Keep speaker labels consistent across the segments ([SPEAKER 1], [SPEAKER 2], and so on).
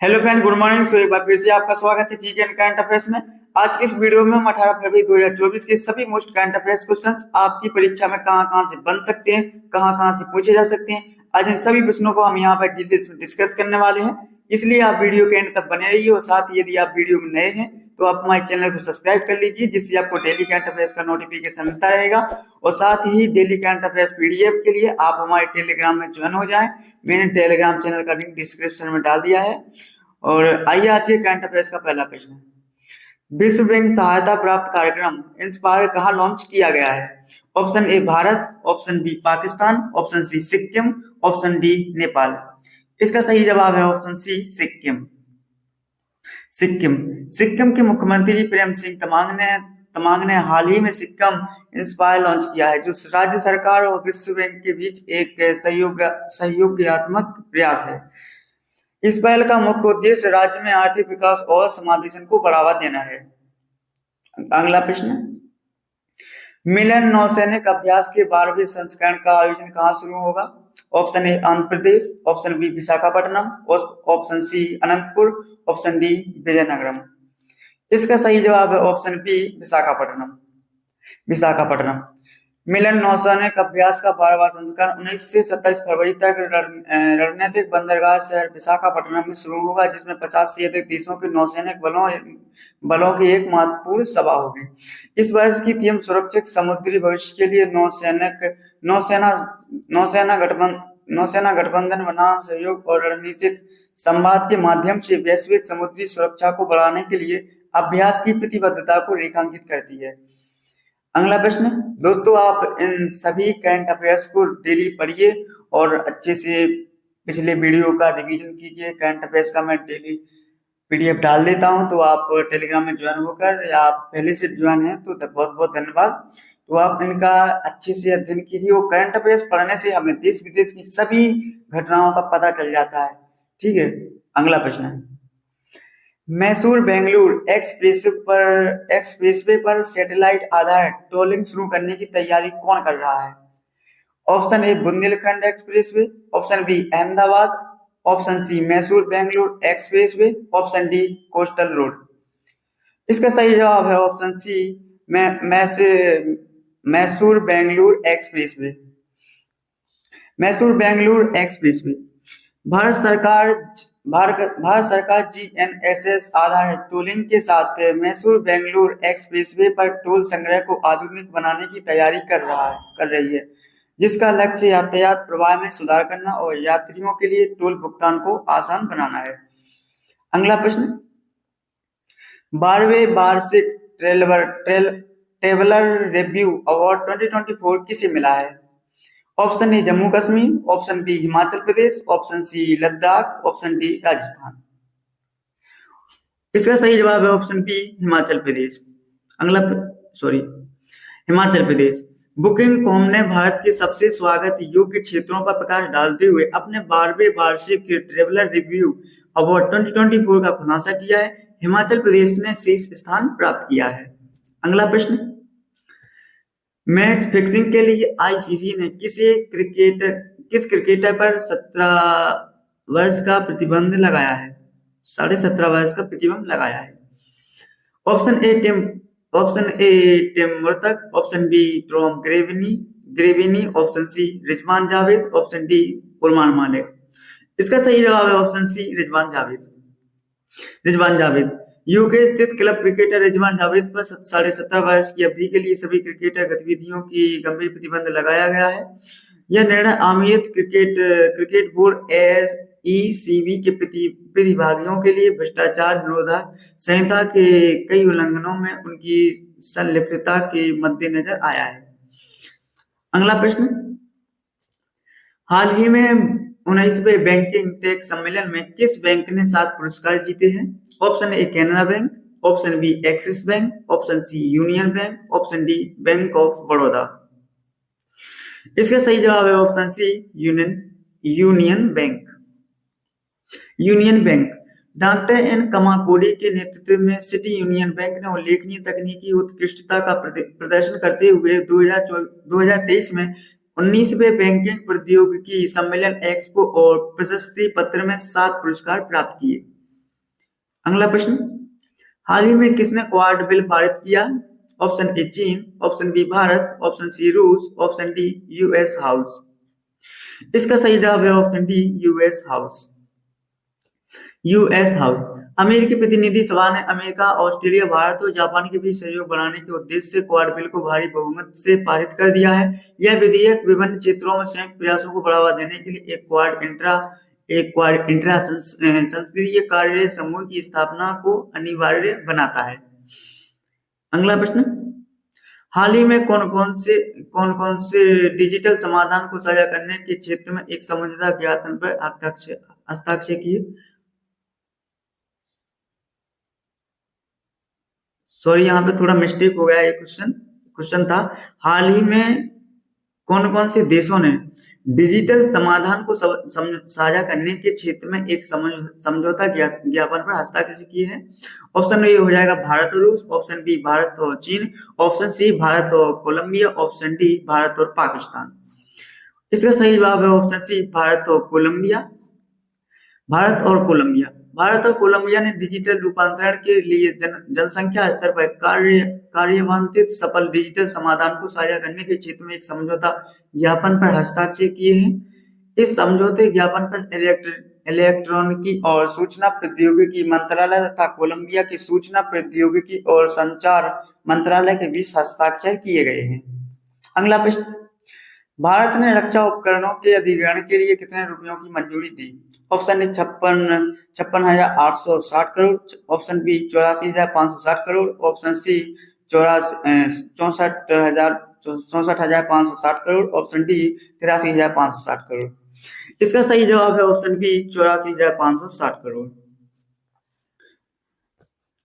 [SPEAKER 1] Hello friend, good morning. So एक बार फिर से आपका स्वागत है जीके एंड करंट अफेयर्स में। आज की इस वीडियो में हम 18 फरवरी 2024 के सभी मोस्ट करंट अफेयर्स क्वेश्चंस आपकी परीक्षा में कहां कहां से बन सकते हैं, कहां कहां से पूछे जा सकते हैं, आज इन सभी प्रश्नों को हम यहाँ पर डिटेल्स में डिस्कस करने वाले हैं। इसलिए आप वीडियो के एंड तक बने रहिए और साथ ही यदि आप वीडियो में नए हैं तो आप हमारे चैनल को सब्सक्राइब कर लीजिए, जिससे आपको डेली करंट अफेयर्स का नोटिफिकेशन मिलता रहेगा। और साथ ही डेली करंट अफेयर्स पीडीएफ के लिए आप हमारे टेलीग्राम में ज्वाइन हो जाएं। मैंने टेलीग्राम चैनल का लिंक डिस्क्रिप्शन में डाल दिया है। और आइए आज के करंट अफेयर्स का पहला प्रश्न। विश्व बैंक सहायता प्राप्त कार्यक्रम इंस्पायर कहाँ लॉन्च किया गया है? Option A Bharat, option B Pakistan, option C Sikkim, option D Nepal. इसका सही जवाब है ऑप्शन सी सिक्किम। सिक्किम सिक्किम के मुख्यमंत्री प्रेम सिंह तमांग ने हाल ही में सिक्किम इंस्पायर लॉन्च किया है, जो राज्य सरकार और विश्व बैंक के बीच एक सहयोगात्मक प्रयास है। इस पहल का मुख्य उद्देश्य राज्य में आर्थिक विकास और समावेशन को बढ़ावा देना है। अगला प्रश्न। मिलन नौसैनिक अभ्यास के 12वें संस्करण का आयोजन कहाँ शुरू होगा? Option A Andhra Pradesh, option B Visakhapatnam, option C Anantapur, option D Vizianagaram. इसका सही जवाब है ऑप्शन बी विशाखापट्टनम। विशाखापट्टनम मिलन नौसैनिक अभ्यास का 12वां संस्करण 19 से 27 फरवरी तक रणनीतिक बंदरगाह शहर विशाखापट्टनम में शुरू होगा, जिसमें 50 से अधिक देशों के नौसैनिक बलों की एक महत्वपूर्ण सभा होगी। इस वर्ष की थीम सुरक्षित समुद्री भविष्य के लिए नौसेना गठबंधन बनाम सहयोग और रणनीतिक संवाद के माध्यम से वैश्विक समुद्री सुरक्षा को बढ़ाने के लिए अभ्यास की प्रतिबद्धता को रेखांकित करती है। अगला प्रश्न। दोस्तों, आप इन सभी करंट अफेयर्स को डेली पढ़िए और अच्छे से पिछले वीडियो का रिवीजन कीजिए। करंट अफेयर्स का मैं डेली पीडीएफ डाल देता हूं, तो आप टेलीग्राम में ज्वाइन होकर, या आप पहले से ज्वाइन हैं तो बहुत बहुत धन्यवाद। तो आप इनका अच्छे से अध्ययन कीजिए। और करंट अफेयर्स पढ़ने से हमें देश विदेश की सभी घटनाओं का पता चल जाता है। ठीक है। अगला प्रश्न है, मैसूर बेंगलुरु एक्सप्रेसवे पर सैटेलाइट आधारित टोलिंग शुरू करने की तैयारी कौन कर रहा है? Option A Bundelkhand expressway, option B Ahmedabad, option C Mysore Bengaluru expressway, option D coastal road. इसका सही जवाब है option C Mysore Bengaluru expressway. Mysore Bengaluru expressway Bharat सरकार जीएनएसएस आधारित टोलिंग के साथ मैसूर बेंगलुरु एक्सप्रेसवे पर टोल संग्रह को आधुनिक बनाने की तैयारी कर रही है, जिसका लक्ष्य यातायात प्रवाह में सुधार करना और यात्रियों के लिए टोल भुगतान को आसान बनाना है। अगला प्रश्न। 12वें वार्षिक ट्रेवलर रिव्यू अवार्ड 2024 किसे मिला है? Option A Jammu Kashmir, option B Himachal Pradesh, option C Ladakh, option D Rajasthan. इसका सही जवाब है option B Himachal Pradesh. Himachal Pradesh. Booking com ने भारत के सबसे स्वागत योग्य क्षेत्रों पर प्रकाश डालते हुए अपने 12वें वार्षिक ट्रेवलर रिव्यू अवार्ड 2024 का खुलासा किया है। हिमाचल प्रदेश ने शीर्ष स्थान प्राप्त किया है। अगला प्रश्न। मैच फिक्सिंग के लिए आईसीसी ने किस क्रिकेटर पर 17 वर्ष का प्रतिबंध लगाया है? 17.5 वर्ष का प्रतिबंध लगाया है। Option A Tim Murtagh, option B Tom Graveney, option C Rizwan Javed, option D Usman Malik. इसका सही जवाब है option C Rizwan Javed. UK स्थित क्लब क्रिकेटर रिजवान जावेद पर 17.5 वर्ष की अवधि के लिए सभी क्रिकेटर गतिविधियों की गंभीर प्रतिबंध लगाया गया है। यह निर्णय आमिर क्रिकेट बोर्ड ECB के प्रतिभागियों के लिए भ्रष्टाचार निरोधक संहिता के कई उल्लंघनों में उनकी संलिप्तता के मद्देनजर आया है। अगला प्रश्न। हाल ही में 19वें बैंकिंग टेक सम्मेलन में किस बैंक ने 7 पुरस्कार जीते हैं? Option A Canara Bank, option B Axis Bank, option C Union Bank, option D Bank of Baroda. इसका सही जवाब है option C Union Bank. Doctor N Kamakodi के नेतृत्व में सिटी यूनियन बैंक ने उल्लेखनीय तकनीकी उत्कृष्टता का प्रदर्शन करते हुए 2023 में 19वें बैंकिंग प्रौद्योगिकी सम्मेलन एक्सपो और प्रशस्ति पत्र में 7 पुरस्कार प्राप्त किए। अगला प्रश्न, हाल ही में किसने क्वाड बिल पारित किया? ऑप्शन ए चीन, option B Bharat, option C रूस, ऑप्शन डी यूएस हाउस। इसका सही जवाब है option D US House. US House अमेरिकी प्रतिनिधि सभा ने अमेरिका, ऑस्ट्रेलिया, भारत और जापान के बीच सहयोग बढ़ाने के उद्देश्य से क्वाड बिल को भारी बहुमत से पारित कर दिया है। यह विधेयक विभिन्न क्षेत्रों में संयुक्त प्रयासों को बढ़ावा देने के लिए एक क्वाड इंट्रा संसदीय कार्य समूह की स्थापना को अनिवार्य बनाता है। अगला प्रश्न, हाल ही में कौन कौन से डिजिटल समाधान को साझा करने के क्षेत्र में एक समझौता ज्ञापन पर हस्ताक्षर किए? सॉरी, यहाँ पे थोड़ा मिस्टेक हो गया। एक क्वेश्चन था, हाल ही में कौन से देशों ने डिजिटल समाधान को साझा करने के क्षेत्र में एक समझौता ज्ञापन पर हस्ताक्षर किए हैं? ऑप्शन ए हो जाएगा भारत और रूस, ऑप्शन बी भारत और चीन, ऑप्शन सी भारत और कोलंबिया, ऑप्शन डी भारत और पाकिस्तान। इसका सही जवाब है ऑप्शन सी भारत और कोलंबिया। भारत और कोलंबिया ने डिजिटल रूपांतरण के लिए जनसंख्या स्तर पर कार्यान्वित सफल डिजिटल समाधान को साझा करने के क्षेत्र में एक समझौता ज्ञापन पर हस्ताक्षर किए हैं। इस समझौते ज्ञापन पर इलेक्ट्रॉनिकी और सूचना प्रौद्योगिकी मंत्रालय तथा कोलंबिया के सूचना प्रौद्योगिकी और संचार मंत्रालय के बीच हस्ताक्षर किए गए हैं। अगला प्रश्न, भारत ने रक्षा उपकरणों के अधिग्रहण के लिए कितने रुपयों की मंजूरी दी? Option A 56,860 crore, option B 84,560 crore, option C 64,560 crore, option D 83,560 crore. इसका सही जवाब है ऑप्शन बी 84,560 करोड़।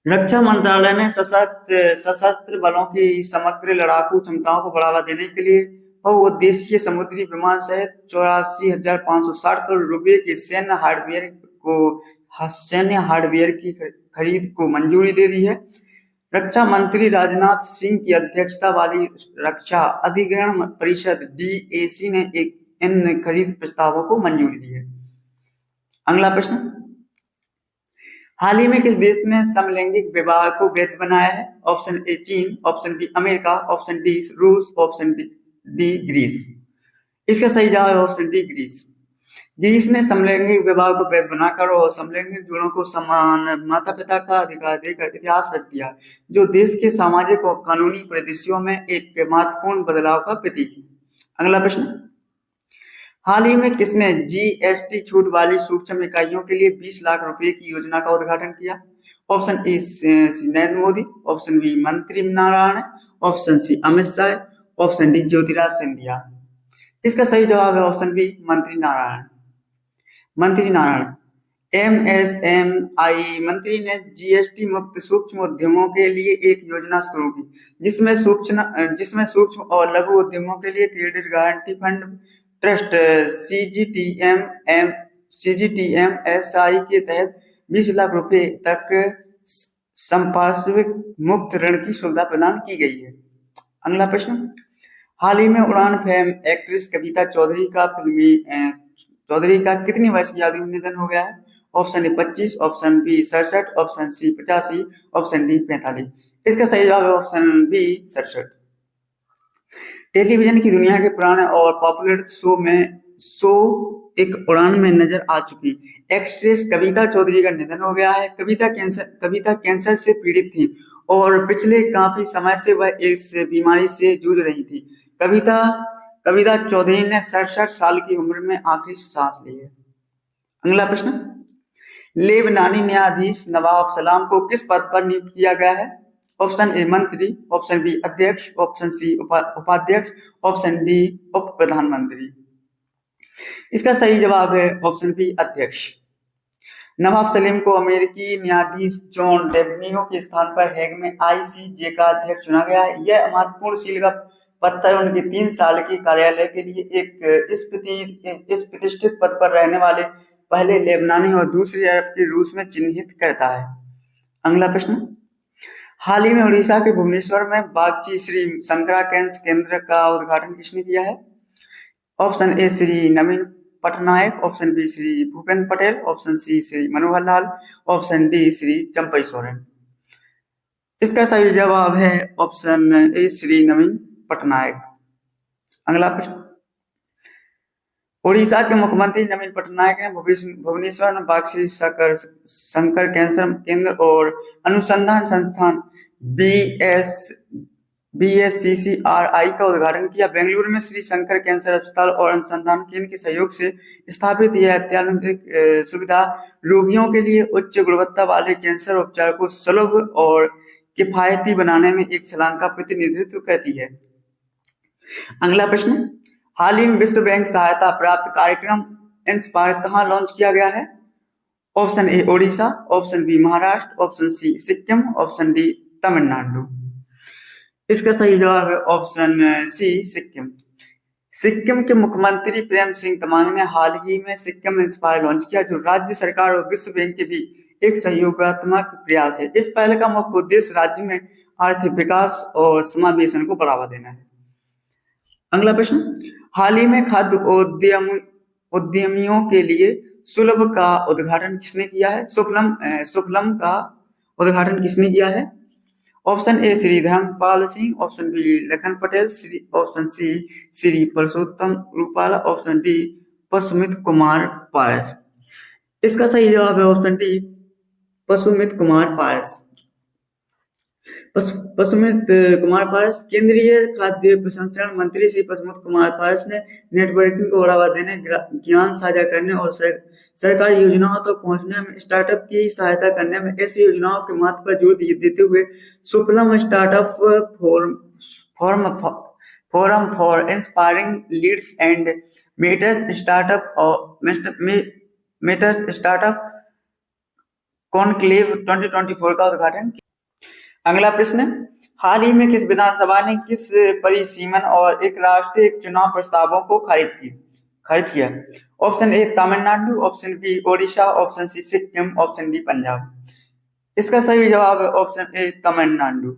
[SPEAKER 1] रक्षा मंत्रालय ने सशस्त्र बलों की समग्र लड़ाकू क्षमताओं को बढ़ावा देने के लिए बहुउद्देशीय समुद्री विमान सहित 84,560 करोड़ रुपए के सैन्य हार्डवेयर की खरीद को मंजूरी दे दी है। रक्षा मंत्री राजनाथ सिंह की अध्यक्षता वाली रक्षा अधिग्रहण परिषद DAC ने इन खरीद प्रस्तावों को मंजूरी दी है। अगला प्रश्न, हाल ही में किस देश ने समलैंगिक विवाह को वैध बनाया है? ऑप्शन ए चीन, option B America, option D रूस, ऑप्शन डी ग्रीस। इसका सही जवाब है ऑप्शन डी ग्रीस। ग्रीस ने समलैंगिक विवाह को वैध बनाकर और समलैंगिक जोड़ों को समान माता पिता का अधिकार देकर इतिहास रच दिया, जो देश के सामाजिक और कानूनी परिदृश्यों में एक महत्वपूर्ण बदलाव का प्रतीक है। अगला प्रश्न, हाल ही में किसने GST छूट वाली सूक्ष्म इकाइयों के लिए 20 लाख रुपए की योजना का उद्घाटन किया? Option A Narendra Modi, option B मंत्री Narayan, option C Amit Shah, option D Jyotiraj Scindia. इसका सही जवाब है ऑप्शन बी मंत्री नारायण। MSMI मंत्री ने GST मुक्त सूक्ष्म उद्यमों के लिए एक योजना शुरू की, जिसमें सूक्ष्म और लघु उद्यमों के लिए credit guarantee fund trust CGTMSI के तहत 20 लाख रुपए तक संपार्श्विक मुक्त ऋण की सुविधा प्रदान की गई है। अगला प्रश्न, हाल ही में उड़ान फेम एक्ट्रेस कविता चौधरी का कितनी वर्ष की आयु में निधन हो गया है? Option A 25, option B 67, option C 85, option D 45। इसका सही जवाब है ऑप्शन बी 67। टेलीविजन की दुनिया के पुराने और पॉपुलर शो एक उड़ान में नजर आ चुकी एक्ट्रेस कविता चौधरी का निधन हो गया है। कविता कैंसर से पीड़ित थी और पिछले काफी समय से वह इस बीमारी से जूझ रही थी। कविता चौधरी ने 67 साल की उम्र में आखिरी सांस ली है। अगला प्रश्न, लेबनानी न्यायाधीश नवाब सलाम को किस पद पर नियुक्त किया गया है? ऑप्शन ए मंत्री, ऑप्शन बी अध्यक्ष, ऑप्शन सी उपाध्यक्ष, ऑप्शन डी उप प्रधानमंत्री। इसका सही जवाब है ऑप्शन बी अध्यक्ष। नवाब सलीम को अमेरिकी न्यायाधीश जॉन डेवनियो के स्थान पर हेग में ICJ का अध्यक्ष चुना गया है। यह महत्वपूर्ण सील का पत्थर उनके 3 साल के कार्यालय के लिए इस प्रतिष्ठित पद पर रहने वाले पहले लेबनानी और दूसरे अरब के रूस में चिन्हित करता है। अगला प्रश्न, हाल ही में उड़ीसा के भुवनेश्वर में बागची श्री शंकरा कैंसर केंद्र का उद्घाटन किसने किया है? Option A Shri Naveen Patnaik, option B Shri Bhupendra Patel, option C Shri Manohar Lal, option D Shri Champai Soren. इसका सही जवाब है ऑप्शन ए श्री नवीन पटनायक। अगला प्रश्न, ओडिशा के मुख्यमंत्री नवीन पटनायक ने भुवनेश्वर में बागसी शंकर कैंसर केंद्र और अनुसंधान संस्थान BSCCRI का उद्घाटन किया। बेंगलुरु में श्री शंकर कैंसर अस्पताल और अनुसंधान केंद्र के सहयोग से स्थापित यह अत्याधुनिक सुविधा रोगियों के लिए उच्च गुणवत्ता वाले कैंसर उपचार को सुलभ और किफायती बनाने में एक छलांग का प्रतिनिधित्व करती है। अगला प्रश्न, हाल ही में विश्व बैंक सहायता प्राप्त कार्यक्रम इंस्पायर कहाँ लॉन्च किया गया है? Option A Odisha, option B Maharashtra, option C Sikkim, option D Tamil Nadu. इसका सही जवाब है ऑप्शन सी सिक्किम। सिक्किम के मुख्यमंत्री प्रेम सिंह तमांग ने हाल ही में सिक्किम इंस्पायर लॉन्च किया, जो राज्य सरकार और विश्व बैंक के बीच एक सहयोगात्मक प्रयास है। इस पहल का मुख्य उद्देश्य राज्य में आर्थिक विकास और समावेशन को बढ़ावा देना है। अगला प्रश्न, हाल ही में खाद्य उद्यमियों के लिए सुलभ का उद्घाटन किसने किया है? सुफलम का उद्घाटन किसने किया है? Option A Shri Dharmpal Singh, option B Lakhan Patel, option C Shri Parshottam Rupala, option D Pashumit Kumar Paras. इसका सही जवाब है ऑप्शन डी पशुमित कुमार पारस। पशुमित कुमार पारस। केंद्रीय खाद्य प्रसंस्करण मंत्री श्री पशुमित कुमार पारस ने नेटवर्किंग को बढ़ावा देने, ज्ञान साझा करने और सरकारी योजनाओं तक पहुंचने में स्टार्टअप की सहायता करने में ऐसी योजनाओं के महत्व पर जोर देते हुए Suphalam startup forum for inspiring leads and mentors startup conclave 2024 का उद्घाटन किया। अगला प्रश्न, हाल ही में किस विधानसभा ने किस परिसीमन और एक राष्ट्रीय चुनाव प्रस्तावों को खारिज किया? Option A Tamil Nadu, option B Odisha, option C Sikkim, option D Punjab. इसका सही जवाब है ऑप्शन ए तमिलनाडु।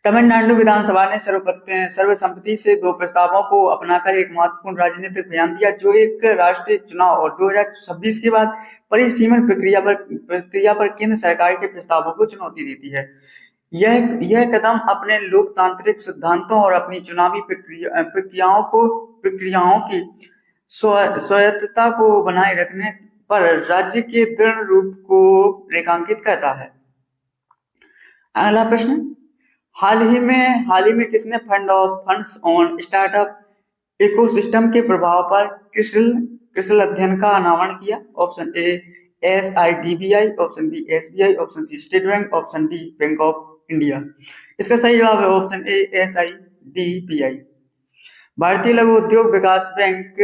[SPEAKER 1] तमिलनाडु विधानसभा ने सर्वसम्मति से 2 प्रस्तावों को अपनाकर एक महत्वपूर्ण राजनीतिक बयान दिया, जो एक राष्ट्रीय चुनाव और 2026 के बाद परिसीमन प्रक्रिया पर केंद्र सरकार के प्रस्तावों को चुनौती देती है। यह कदम अपने लोकतांत्रिक सिद्धांतों और अपनी चुनावी प्रक्रियाओं की स्वायत्तता को बनाए रखने पर राज्य के दृढ़ रूप को रेखांकित करता है। अगला प्रश्न, हाल ही में किसने फंड्स ऑन स्टार्टअप इकोसिस्टम के प्रभाव पर क्रिसिल अध्ययन का अनावरण किया? Option A SIDBI, option B SBI, option C State Bank, option D Bank of India. इसका सही जवाब है ऑप्शन ए SIDBI। भारतीय लघु उद्योग विकास बैंक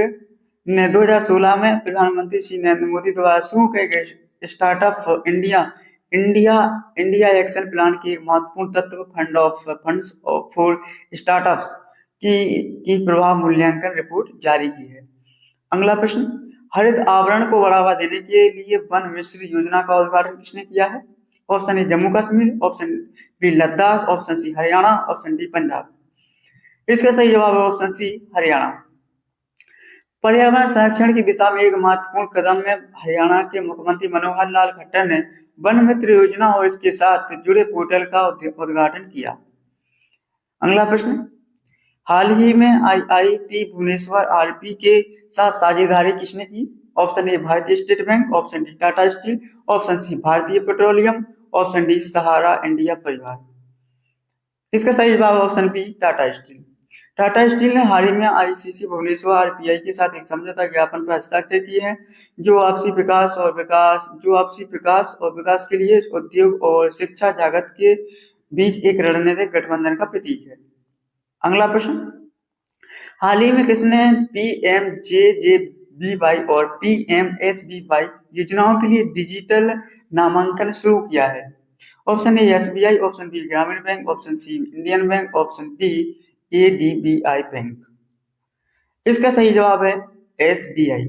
[SPEAKER 1] ने 2016 में प्रधानमंत्री श्री नरेंद्र मोदी द्वारा शुरू किए गए स्टार्टअप इंडिया एक्शन प्लान के एक महत्वपूर्ण तत्व फंड्स फॉर स्टार्टअप्स की प्रभाव मूल्यांकन रिपोर्ट जारी की है। अगला प्रश्न, हरित आवरण को बढ़ावा देने के लिए वन मिशन योजना का उद्घाटन किसने किया है? Option A Jammu Kashmir, option B Ladakh, option C Haryana, option D Punjab. इसका सही जवाब है ऑप्शन सी हरियाणा। पर्यावरण संरक्षण की दिशा में एक महत्वपूर्ण कदम में हरियाणा के मुख्यमंत्री मनोहर लाल खट्टर ने वन मित्र योजना और इसके साथ जुड़े पोर्टल का उद्घाटन किया। अगला प्रश्न, हाल ही में IIT भुवनेश्वर RP के साथ साझेदारी किसने की? ऑप्शन ए भारतीय State Bank, option D Tata Steel, option C भारतीय petroleum, option D Sahara India Pariwar. इसका सही जवाब option B Tata Steel. Tata Steel ने हाल ही में ICC भुवनेश्वर RPI के साथ एक समझौता ज्ञापन पर हस्ताक्षर किए हैं, जो आपसी विकास और विकास के लिए उद्योग और शिक्षा जगत के बीच एक रणनीतिक गठबंधन का प्रतीक है। अगला प्रश्न, हाल ही में किसने PMJJBY और PMSBY योजनाओं के लिए डिजिटल नामांकन शुरू किया है? Option A SBI, option B ग्रामीण bank, option C Indian bank, option D ADBI bank. इसका सही जवाब है SBI।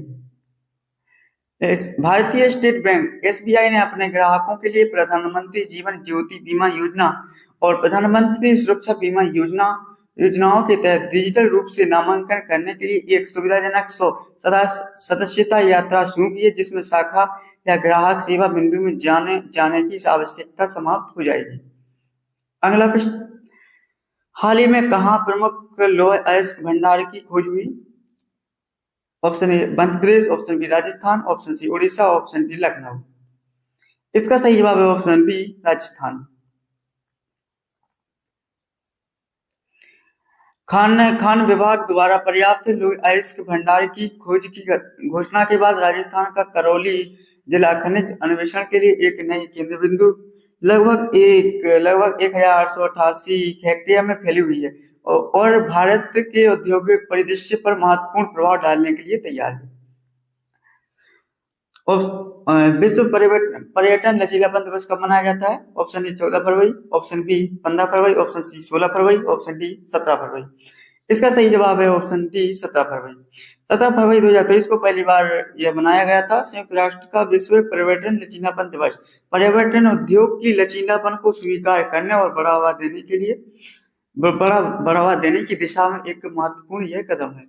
[SPEAKER 1] भारतीय स्टेट बैंक SBI ने अपने ग्राहकों के लिए प्रधानमंत्री जीवन ज्योति बीमा योजना और प्रधानमंत्री सुरक्षा बीमा योजना योजनाओं के तहत डिजिटल रूप से नामांकन करने के लिए एक सुविधाजनक सदस्यता यात्रा शुरू की है, जिसमें शाखा या ग्राहक सेवा बिंदु में जाने की आवश्यकता समाप्त हो जाएगी। अगला प्रश्न, हाल ही में कहाँ प्रमुख लौह अयस्क भंडार की खोज हुई? Option A Madhya Pradesh, option B Rajasthan, option C Orissa, option D Lucknow. इसका सही जवाब है ऑप्शन बी राजस्थान। खान विभाग द्वारा पर्याप्त लौह अयस्क भंडार की खोज की घोषणा के बाद राजस्थान का करौली जिला खनिज अन्वेषण के लिए एक नई केंद्र बिंदु लगभग 1888 हेक्टेयर में फैली हुई है और भारत के औद्योगिक परिदृश्य पर महत्वपूर्ण प्रभाव डालने के लिए तैयार है। विश्व पर्यटन लचीलापन दिवस कब मनाया जाता है? ऑप्शन ए 14 फरवरी, ऑप्शन बी 15 फरवरी, ऑप्शन सी 16 फरवरी, ऑप्शन डी 17 फरवरी। इसका सही जवाब है ऑप्शन डी 17 फरवरी। 17 फरवरी 2023 को पहली बार यह मनाया गया था। संयुक्त राष्ट्र का विश्व पर्यटन लचीलापन दिवस पर्यटन उद्योग की लचीलापन को स्वीकार करने और बढ़ावा देने की दिशा में एक महत्वपूर्ण यह कदम है।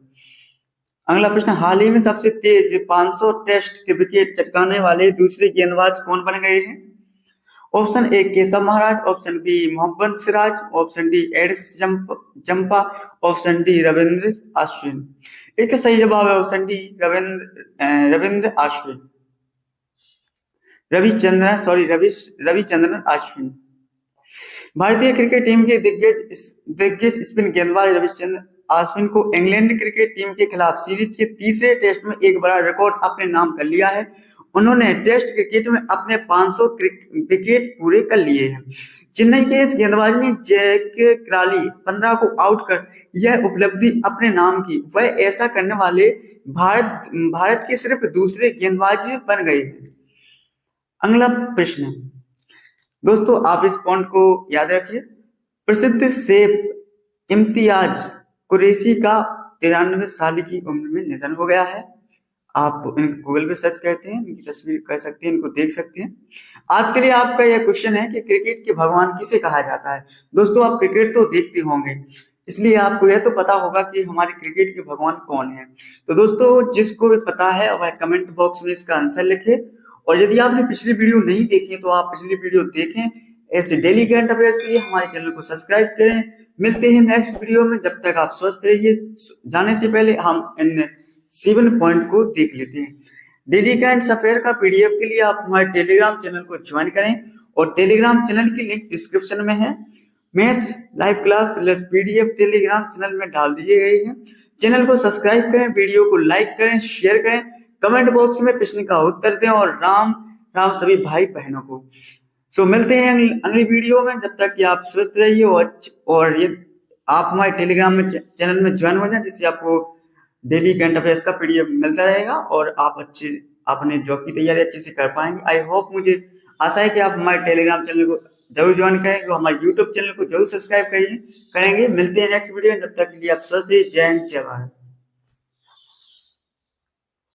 [SPEAKER 1] अगला प्रश्न, हाल ही में सबसे तेज 500 टेस्ट के विकेट चटकाने वाले दूसरे गेंदबाज कौन बन गए हैं? Option A Keshav Maharaj, option B Mohammed Siraj, option D Adam Zampa, option D Ravindra Ashwin. इसका सही जवाब है ऑप्शन डी रविंद्र अश्विन, रविचंद्रन अश्विन। भारतीय क्रिकेट टीम के दिग्गज स्पिन गेंदबाज रविचंद्रन अश्विन को इंग्लैंड क्रिकेट टीम के खिलाफ सीरीज के तीसरे टेस्ट में एक बड़ा रिकॉर्ड अपने नाम कर लिया है। उन्होंने टेस्ट क्रिकेट में अपने 500 विकेट पूरे कर लिए हैं। चेन्नई के इस गेंदबाज ने जैक क्राली 15 को आउट कर यह उपलब्धि अपने नाम की। वह ऐसा करने वाले भारत के सिर्फ दूसरे गेंदबाज बन गए हैं। अगला प्रश्न, दोस्तों आप इस पॉइंट को याद रखिए। प्रसिद्ध शेफ इम्तियाज कुरैशी का 93 साल की उम्र में निधन हो गया है। आप इनको गूगल पे सर्च करते हैं, इनकी तस्वीर कर सकते हैं, इनको देख सकते हैं। आज के लिए आपका यह क्वेश्चन है कि क्रिकेट के भगवान किसे कहा जाता है? दोस्तों आप क्रिकेट तो देखते होंगे, इसलिए आपको यह तो पता होगा कि हमारे क्रिकेट के भगवान कौन है। तो दोस्तों जिसको भी पता है वह कमेंट बॉक्स में इसका आंसर लिखे। और यदि आपने पिछली वीडियो नहीं देखी तो आप पिछली वीडियो देखें। ऐसे डेली करंट अफेयर्स के लिए हमारे चैनल को सब्सक्राइब करें। मिलते हैं नेक्स्ट वीडियो में, जब तक आप स्वस्थ रहिए। जाने से पहले हम इन 7 पॉइंट को देख लेते हैं। डेली करंट अफेयर का पीडीएफ के लिए आप हमारे टेलीग्राम चैनल को ज्वाइन करें और टेलीग्राम चैनल की लिंक डिस्क्रिप्शन में है। Maths live class plus PDF Telegram channel में डाल दिए गए हैं। चैनल को सब्सक्राइब करें, वीडियो को लाइक करें, शेयर करें, कमेंट बॉक्स में प्रश्न का उत्तर दें और राम राम सभी भाई बहनों को। सो मिलते हैं अगली वीडियो में, जब तक कि आप स्वस्थ रहिए और ये आप हमारे टेलीग्राम में चैनल में ज्वाइन हो जाए, जिससे आपको डेली करंट अफेयर्स का पीडीएफ मिलता रहेगा और आप अपने जॉब की तैयारी अच्छे से कर पाएंगे। आई होप, मुझे आशा है कि आप हमारे टेलीग्राम चैनल को जरूर ज्वाइन करें, तो हमारे यूट्यूब चैनल को जरूर सब्सक्राइब करेंगे। मिलते हैं नेक्स्ट वीडियो, जब तक के लिए आप स्वस्थ रहिए। जय हिंद, जय भारत।